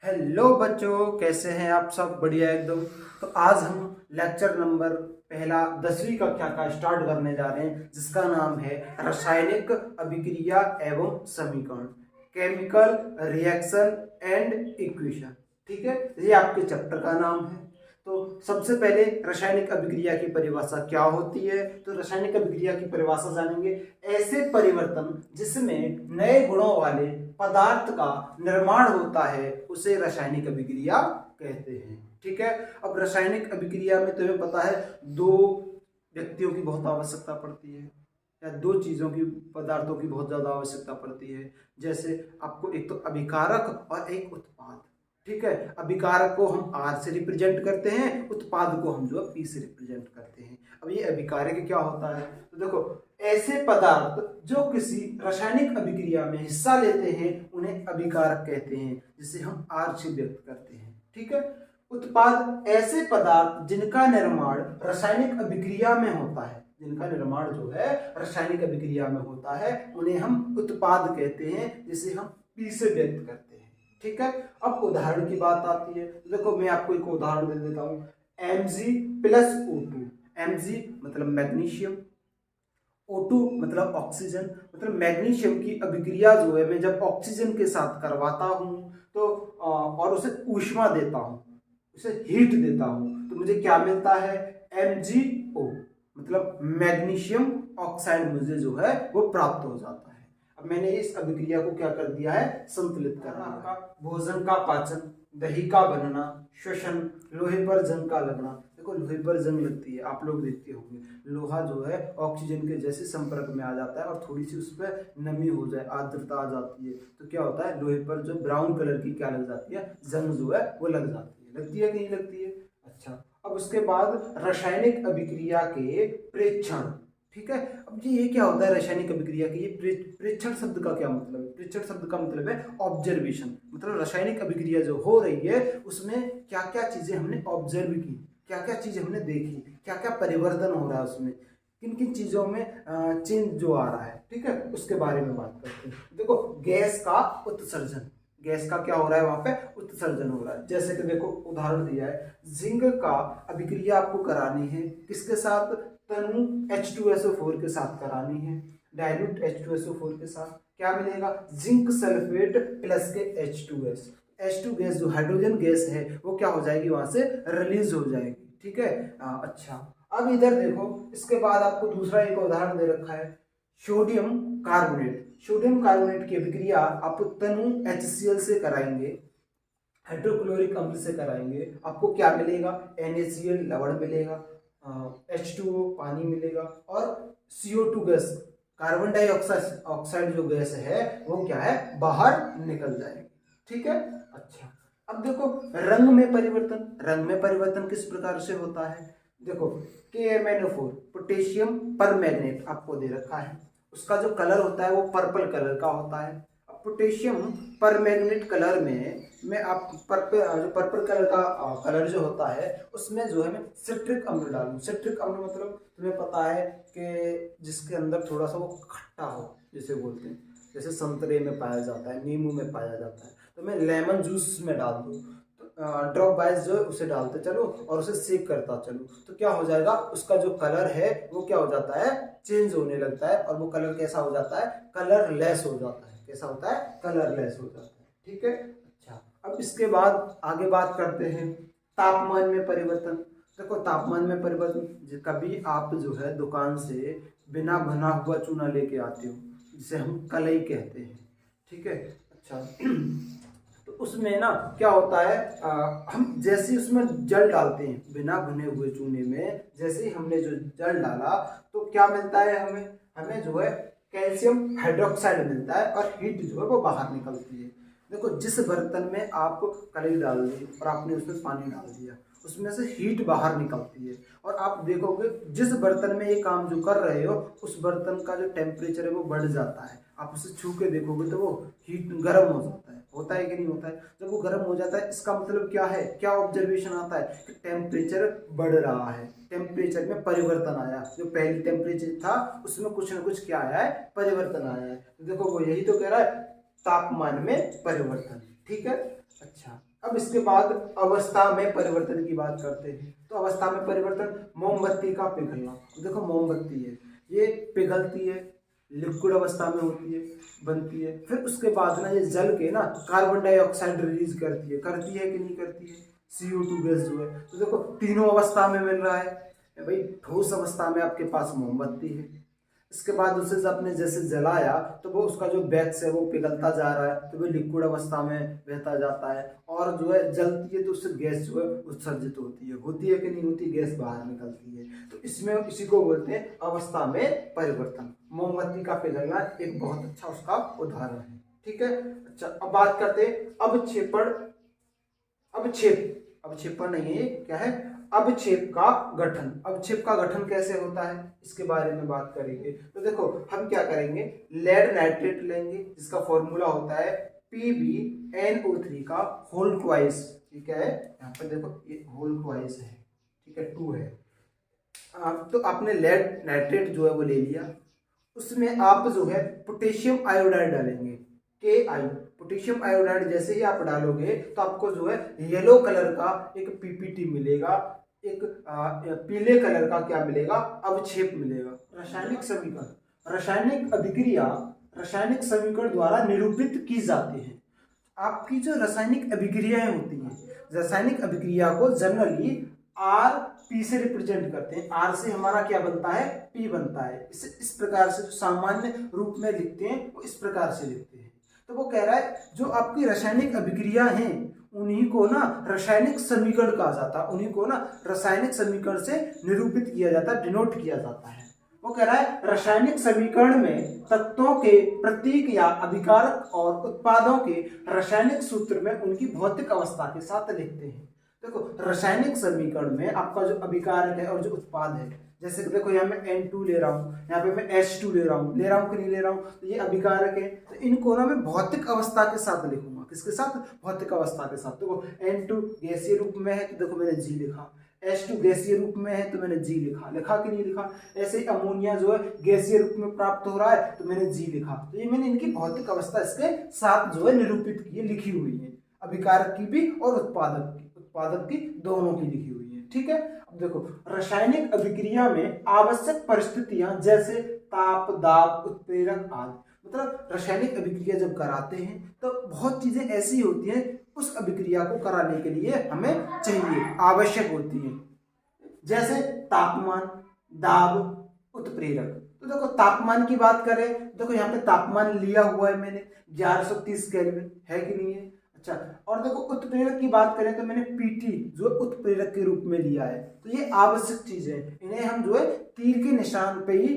Hello बच्चों, कैसे हैं आप सब? बढ़िया एकदम। तो आज हम लेक्चर नंबर पहला 10वीं कक्षा का स्टार्ट करने जा रहे हैं, जिसका नाम है रासायनिक अभिक्रिया एवं समीकरण, केमिकल रिएक्शन एंड इक्वेशन। ठीक है, ये आपके चैप्टर का नाम है। तो सबसे पहले रासायनिक अभिक्रिया की परिभाषा क्या होती है? तो रासायनिक अभिक्रिया की परिभाषा जानेंगे। ऐसे परिवर्तन जिसमें नए गुणों वाले पदार्थ का निर्माण होता है उसे रासायनिक अभिक्रिया कहते हैं। ठीक है। अब रासायनिक अभिक्रिया में तुम्हें पता है दो व्यक्तियों की बहुत आवश्यकता पड़ती है, या दो चीजों की, पदार्थों की बहुत ज्यादा आवश्यकता पड़ती है। जैसे आपको एक तो अभिकारक और एक उत्पाद। ठीक है, अभिकारक को हम आर से रिप्रेजेंट करते हैं, उत्पाद को हम जो है पी से रिप्रेजेंट करते हैं। अब ये अभिकारक क्या होता है? तो देखो, ऐसे पदार्थ जो किसी रासायनिक अभिक्रिया में हिस्सा लेते हैं उन्हें अभिकारक कहते हैं, जिसे हम आर से व्यक्त करते हैं। ठीक है। उत्पाद ऐसे पदार्थ जिनका निर्माण रासायनिक अभिक्रिया में होता है, जिनका निर्माण जो है रासायनिक अभिक्रिया में होता है, उन्हें हम उत्पाद कहते हैं, जिसे हम पी से व्यक्त करते हैं। ठीक है। अब उदाहरण की बात आती है। देखो, मैं आपको एक उदाहरण दे देता हूं। Mg+O2। Mg मतलब मैग्नीशियम, O2 मतलब ऑक्सीजन। मतलब मैग्नीशियम की अभिक्रिया जो है मैं जब ऑक्सीजन के साथ करवाता हूं तो और उसे ऊष्मा देता हूं, उसे हीट देता हूं, तो मुझे क्या मिलता है? MgO मतलब मैग्नीशियम ऑक्साइड मुझे जो है वो प्राप्त हो जाता है। अब मैंने इस अभिक्रिया को क्या कर दिया है? संतुलित कर दिया। आपका भोजन का पाचन, दही का बनना, श्वसन, लोहे पर जंग का लगना। देखो, लोहे पर जंग लगती है, आप लोग देखते होंगे। लोहा जो है ऑक्सीजन के जैसे संपर्क में आ जाता है और थोड़ी सी उस पर नमी हो जाए, आर्द्रता आ जाती है, तो क्या होता है? लोहे पर जो ब्राउन कलर की क्या लग जाती है? जंग जो है वो लग जाती है। लगती है कि नहीं लगती है? अच्छा, अब उसके बाद रासायनिक अभिक्रिया के प्रेक्षण। ठीक है। अब ये क्या होता है रासायनिक अभिक्रिया की? ये प्रेक्षण शब्द का क्या मतलब है? प्रेक्षण शब्द का मतलब है ऑब्जर्वेशन। मतलब रासायनिक अभिक्रिया जो हो रही है उसमें क्या क्या चीजें हमने ऑब्जर्व की, क्या क्या चीजें हमने देखी, क्या क्या परिवर्तन हो रहा है उसमें, किन किन चीजों में चेंज जो आ रहा है। ठीक है, उसके बारे में बात करते हैं। देखो, गैस का उत्सर्जन, गैस का क्या हो रहा है? वहां पे उत्सर्जन हो रहा है। जैसे कि देखो, उदाहरण दिया है, जिंक का अभिक्रिया आपको करानी है किसके साथ? तनु H2SO4 के साथ करानी है, डाइल्यूट H2SO4 के साथ। क्या मिलेगा? जिंक सल्फेट प्लस के H2 गैस जो हाइड्रोजन गैस है वो क्या हो जाएगी? वहां से रिलीज हो जाएगी। ठीक है। अच्छा, अब इधर देखो, इसके बाद आपको दूसरा एक उदाहरण दे रखा है, सोडियम कार्बोनेट। सोडियम कार्बोनेट की अभिक्रिया आप तनु HCl से कराएंगे, हाइड्रोक्लोरिक अम्ल से कराएंगे, आपको क्या मिलेगा? NaCl लवण मिलेगा, H2O पानी मिलेगा, और CO2 gas, carbon dioxide oxide जो गैस है वो क्या है? बाहर निकल जाएगी। ठीक है। अच्छा, अब देखो, रंग में परिवर्तन। रंग में परिवर्तन किस प्रकार से होता है? देखो, KMnO4 पोटेशियम परमैंगनेट आपको दे रखा है, उसका जो कलर होता है वो पर्पल कलर का होता है। अब पोटेशियम परमैंगनेट कलर में मैं आप पर्पल कलर का कलर जो होता है उसमें जो है मैं सिट्रिक अम्ल डालूं। सिट्रिक अम्ल मतलब तुम्हें पता है कि जिसके अंदर थोड़ा सा वो खट्टा हो, जिसे बोलते हैं, जैसे संतरे में पाया जाता है, नींबू में पाया जाता है, तो मैं लेमन जूस में डाल दूँ, ड्रॉप वाइज जो है उसे डालते चलो और उसे सेक करता चलो, तो क्या हो जाएगा? उसका जो कलर है वो क्या हो जाता है? चेंज होने लगता है, और वो कलर कैसा हो जाता है? कलर लेस हो जाता है। कैसा होता है? कलर लेस हो जाता है। ठीक है। अच्छा, अब इसके बाद आगे बात करते हैं तापमान में परिवर्तन। देखो, तापमान में परिवर्तन, कभी आप जो है दुकान से बिना भुना हुआ चूना लेके आते हो, जिसे हम कलई कहते हैं। ठीक है। अच्छा, तो उसमें ना क्या होता है, हम जैसे उसमें जल डालते हैं, बिना भुने हुए चूने में जैसे ही हमने जो जल डाला तो क्या मिलता है हमें? हमें जो है कैल्शियम हाइड्रोक्साइड मिलता है, और हीट जो है वो बाहर निकलती है। देखो, जिस बर्तन में आप कलई डाल दी और आपने उसमें पानी डाल दिया, उसमें से हीट बाहर निकलती है, और आप देखोगे जिस बर्तन में ये काम जो कर रहे हो उस बर्तन का जो टेम्परेचर है वो बढ़ जाता है। आप उसे छू के देखोगे तो वो हीट गर्म हो जाता है। होता है कि नहीं होता है? जब वो गर्म हो जाता है इसका मतलब क्या है? क्या ऑब्जर्वेशन आता है कि टेम्परेचर बढ़ रहा है, टेम्परेचर में परिवर्तन आया। जो पहले टेम्परेचर था उसमें कुछ ना कुछ क्या आया है? परिवर्तन आया है। तो देखो, वो यही तो कह रहा है, तापमान में परिवर्तन। ठीक है। अच्छा, अब इसके बाद अवस्था में परिवर्तन की बात करते हैं। तो अवस्था में परिवर्तन, मोमबत्ती का पिघलना। देखो मोमबत्ती है, ये पिघलती है, लिक्विड अवस्था में होती है, बनती है, फिर उसके बाद ना ये जल के ना कार्बन डाइऑक्साइड रिलीज करती है कि नहीं करती है, CO2 गैस जो है। तो देखो तीनों अवस्था में मिल रहा है भाई। ठोस अवस्था में आपके पास मोमबत्ती है, इसके बाद उसे आपने जैसे जलाया तो वो उसका जो वैक्स है वो पिघलता जा रहा है, तो वो लिक्विड अवस्था में बहता जाता है, और जो है जलती है तो उससे गैस जो है उत्सर्जित होती है कि नहीं होती, गैस बाहर निकलती है। तो इसमें इसी को बोलते हैं अवस्था में परिवर्तन। मोमबत्ती का पिघलना एक बहुत अच्छा उसका उदाहरण है। ठीक है, अच्छा अब बात करते हैं अवक्षेपण। अवक्षेपण नहीं है, क्या है, अवक्षेप का गठन। अवक्षेप का गठन कैसे होता है इसके बारे में बात करेंगे। तो देखो हम क्या करेंगे, लेड नाइट्रेट लेंगे जिसका फॉर्मूला होता है PbNO3 का होल ट्वाइस। ठीक है, यहाँ पर देखो ये होल ट्वाइस है, ठीक है, 2 है। तो आपने लेड नाइट्रेट जो है वो ले लिया, उसमें आप जो है पोटेशियम आयोडाइड डालेंगे, Ki। पोटेशियम आयोडाइड जैसे ही आप डालोगे तो आपको जो है येलो कलर का एक PPT मिलेगा, एक पीले कलर का क्या मिलेगा, अवक्षेप मिलेगा। रासायनिक समीकरण, रासायनिक अभिक्रिया रासायनिक समीकरण द्वारा निरूपित की जाती है। आपकी जो रासायनिक अभिक्रियाएं होती हैं, रासायनिक अभिक्रिया को जनरली Rp से रिप्रेजेंट करते हैं। R से हमारा क्या बनता है, P बनता है। इस प्रकार से जो सामान्य रूप में लिखते हैं वो इस प्रकार से लिखते हैं। तो वो कह रहा है जो आपकी रासायनिक अभिक्रिया हैं उन्हीं को ना रासायनिक समीकरण कहा जाता है, उन्हीं को ना रासायनिक समीकरण से निरूपित किया जाता है, डिनोट किया जाता है। वो कह रहा है रासायनिक समीकरण में तत्वों के प्रतीक या अभिकारक और उत्पादों के रासायनिक सूत्र में उनकी भौतिक अवस्था के साथ लिखते हैं। देखो रासायनिक समीकरण में आपका जो अभिकारक है और जो उत्पाद है, जैसे देखो यहाँ मैं N2 ले रहा हूँ, यहाँ पे मैं H2 ले रहा हूँ कि नहीं ले रहा हूँ, तो ये अभिकारक है। तो इनको ना मैं भौतिक अवस्था के साथ लिखूंगा, किसके साथ, भौतिक अवस्था के साथ। देखो N2 गैसीय रूप में है तो देखो मैंने G लिखा, H2 गैसीय रूप में है तो मैंने G लिखा कि नहीं लिखा। ऐसे ही अमोनिया जो है गैसीय रूप में प्राप्त हो रहा है तो मैंने G लिखा। तो ये मैंने इनकी भौतिक अवस्था इसके साथ जो है निरूपित की, लिखी हुई है, अभिकारक की भी और उत्पादक की दोनों की लिखी हुई है। ठीक है, अब देखो रासायनिक अभिक्रिया में आवश्यक परिस्थितियां जैसे ताप, दाब, उत्प्रेरक आदि, मतलब रासायनिक अभिक्रिया जब कराते हैं तो बहुत चीजें ऐसी होती हैं उस अभिक्रिया को कराने के लिए हमें चाहिए, आवश्यक होती है, जैसे तापमान, दाब, उत्प्रेरक। तो देखो तापमान की बात करें, देखो यहाँ पे तापमान लिया हुआ है मैंने 1130 केल्विन, है कि नहीं है। अच्छा, और देखो उत्प्रेरक की बात करें तो मैंने PT जो उत्प्रेरक के रूप में लिया है। तो ये आवश्यक चीज है, इन्हें हम जो है तीर के निशान पे ही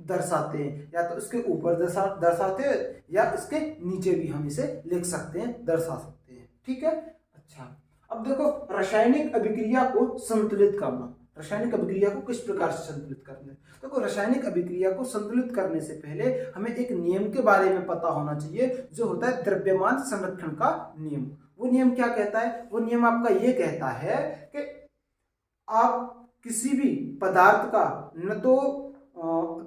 दर्शाते हैं, या तो इसके ऊपर दर्शाते हैं या इसके नीचे भी हम इसे लिख सकते हैं, दर्शा सकते हैं। ठीक है, अच्छा अब देखो रासायनिक अभिक्रिया को संतुलित करना। रासायनिक अभिक्रिया को किस प्रकार से संतुलित करना है, देखो रासायनिक अभिक्रिया को संतुलित करने से पहले हमें एक नियम के बारे में पता होना चाहिए, जो होता है द्रव्यमान संरक्षण का नियम। वो नियम क्या कहता है, वो नियम आपका ये कहता है कि आप किसी भी पदार्थ का न तो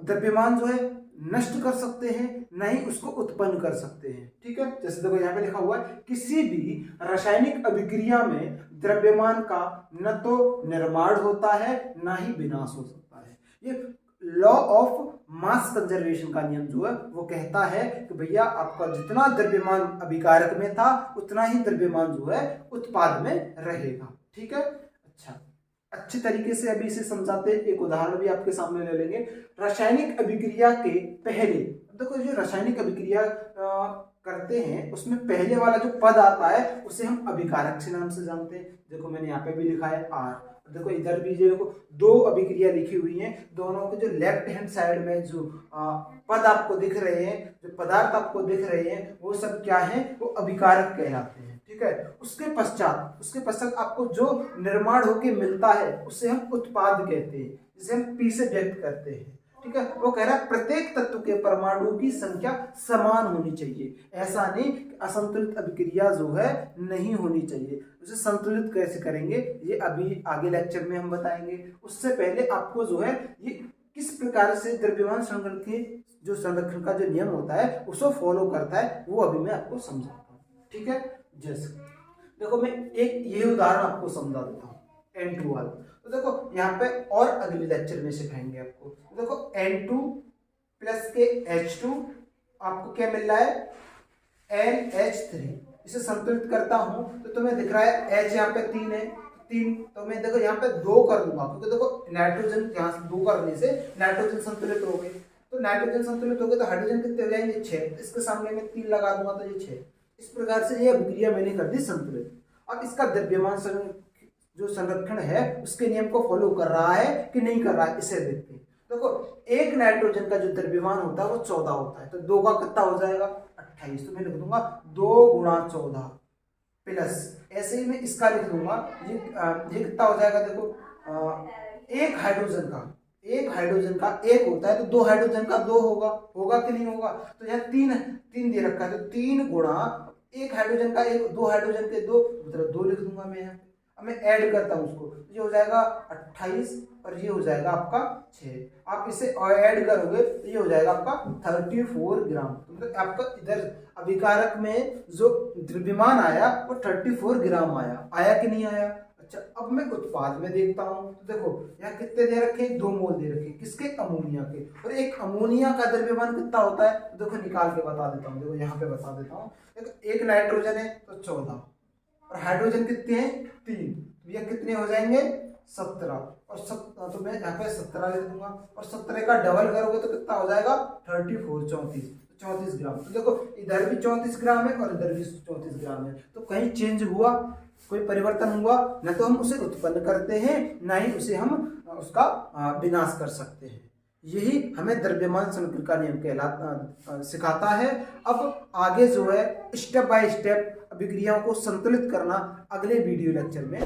द्रव्यमान जो है नष्ट कर सकते हैं, न ही उसको उत्पन्न कर सकते हैं। ठीक है, जैसे देखो यहाँ पे लिखा हुआ है किसी भी रासायनिक अभिक्रिया में द्रव्यमान का न तो निर्माण होता है न ही विनाश हो सकता है। ये लॉ ऑफ मास कंजर्वेशन का नियम जो है वो कहता है कि भैया आपका जितना द्रव्यमान अभिकारक में था उतना ही द्रव्यमान जो है उत्पाद में रहेगा। ठीक है, अच्छा अच्छे तरीके से अभी इसे समझाते हैं, एक उदाहरण भी आपके सामने ले लेंगे। रासायनिक अभिक्रिया के पहले, देखो जो रासायनिक अभिक्रिया करते हैं उसमें पहले वाला जो पद आता है उसे हम अभिकारक के नाम से जानते हैं। देखो मैंने यहाँ पे भी लिखा है R, देखो इधर भी देखो दो अभिक्रिया लिखी हुई हैं, दोनों के जो लेफ्ट हैंड साइड में जो पद आपको दिख रहे हैं, जो पदार्थ आपको दिख रहे हैं, वो सब क्या है, वो अभिकारक कहलाते हैं। ठीक है, उसके पश्चात आपको जो निर्माण होके मिलता है उसे हम उत्पाद कहते हैं, जिसे हम P से व्यक्त करते हैं। ठीक है, वो कह रहा है प्रत्येक तत्व के परमाणुओं की संख्या समान होनी चाहिए, ऐसा नहीं कि असंतुलित अभिक्रिया जो है नहीं होनी चाहिए। उसे संतुलित कैसे करेंगे ये अभी आगे लेक्चर में हम बताएंगे। उससे पहले आपको जो है ये किस प्रकार से द्रव्यमान संरक्षण के जो संरक्षण का जो नियम होता है उसको फॉलो करता है वो अभी मैं आपको समझाता हूँ। ठीक है, जैसे देखो मैं एक ये उदाहरण आपको समझा देता हूँ N2 वाला। तो देखो यहाँ पे और अगले लेक्चर में सिखाएंगे आपको। तो देखो N2 प्लस के H2 आपको क्या मिल रहा है NH3। इसे संतुलित करता हूं तो तुम्हें दिख रहा है H यहाँ पे 3 है, 3 तो मैं देखो यहाँ पे 2 कर दूंगा, क्योंकि देखो नाइट्रोजन यहाँ से 2 करने से नाइट्रोजन संतुलित हो गए। तो नाइट्रोजन संतुलित हो गए तो हाइड्रोजन कितने हो जाएंगे 6। इसके सामने में 3 लगा दूंगा तो ये 6। इस प्रकार से ये अभिक्रिया मैंने कर दी संतुलित। अब इसका द्रव्यमान जो संरक्षण है उसके नियम को फॉलो कर रहा है कि नहीं कर रहा है, इसे देखते हैं। देखो एक नाइट्रोजन का जो द्रव्यमान होता है वो 14 होता है, तो 2 का कितना हो जाएगा 28। तो मैं लिख दूंगा 2 गुणा 14 प्लस, ऐसे ही मैं इसका लिख दूंगा ये कितना हो जाएगा। देखो एक हाइड्रोजन का एक होता है तो 2 हाइड्रोजन का 2 होगा कि नहीं होगा। तो यहाँ 3 दे रखा है, तो 3 गुणा एक हाइड्रोजन का एक, 2 हाइड्रोजन के 2 मतलब 2 लिख दूंगा मैं यहाँ। अब मैं ऐड करता हूँ उसको, ये हो जाएगा 28 और ये हो जाएगा आपका 6। आप इसे ऐड करोगे तो ये हो जाएगा आपका 34 ग्राम। तो मतलब आपका इधर अभिकारक में जो द्रव्यमान आया वो 34 ग्राम आया कि नहीं आया। अच्छा अब मैं उत्पाद में देखता हूँ, तो देखो यहाँ कितने दे रखे 2 मोल दे रखे, किसके अमोनिया के। और एक अमोनिया का द्रव्यमान कितना होता है तो देखो निकाल के बता देता हूँ। देखो यहाँ पे बता देता हूँ। देखो एक नाइट्रोजन है तो 14 और हाइड्रोजन कितने हैं 3, तो ये कितने हो जाएंगे 17 और तो मैं यहाँ पे 17 लिख दूंगा और 17 का डबल करोगे तो कितना हो जाएगा 34 34 ग्राम। तो देखो इधर भी 34 ग्राम है और इधर भी 34 ग्राम है, तो कहीं चेंज हुआ, कोई परिवर्तन हुआ न तो हम उसे उत्पन्न करते हैं ना ही उसे हम उसका विनाश कर सकते हैं। यही हमें द्रव्यमान समीकरण का नियम कहलाता सिखाता है। अब आगे जो है स्टेप बाय स्टेप अभिक्रियाओं को संतुलित करना अगले वीडियो लेक्चर में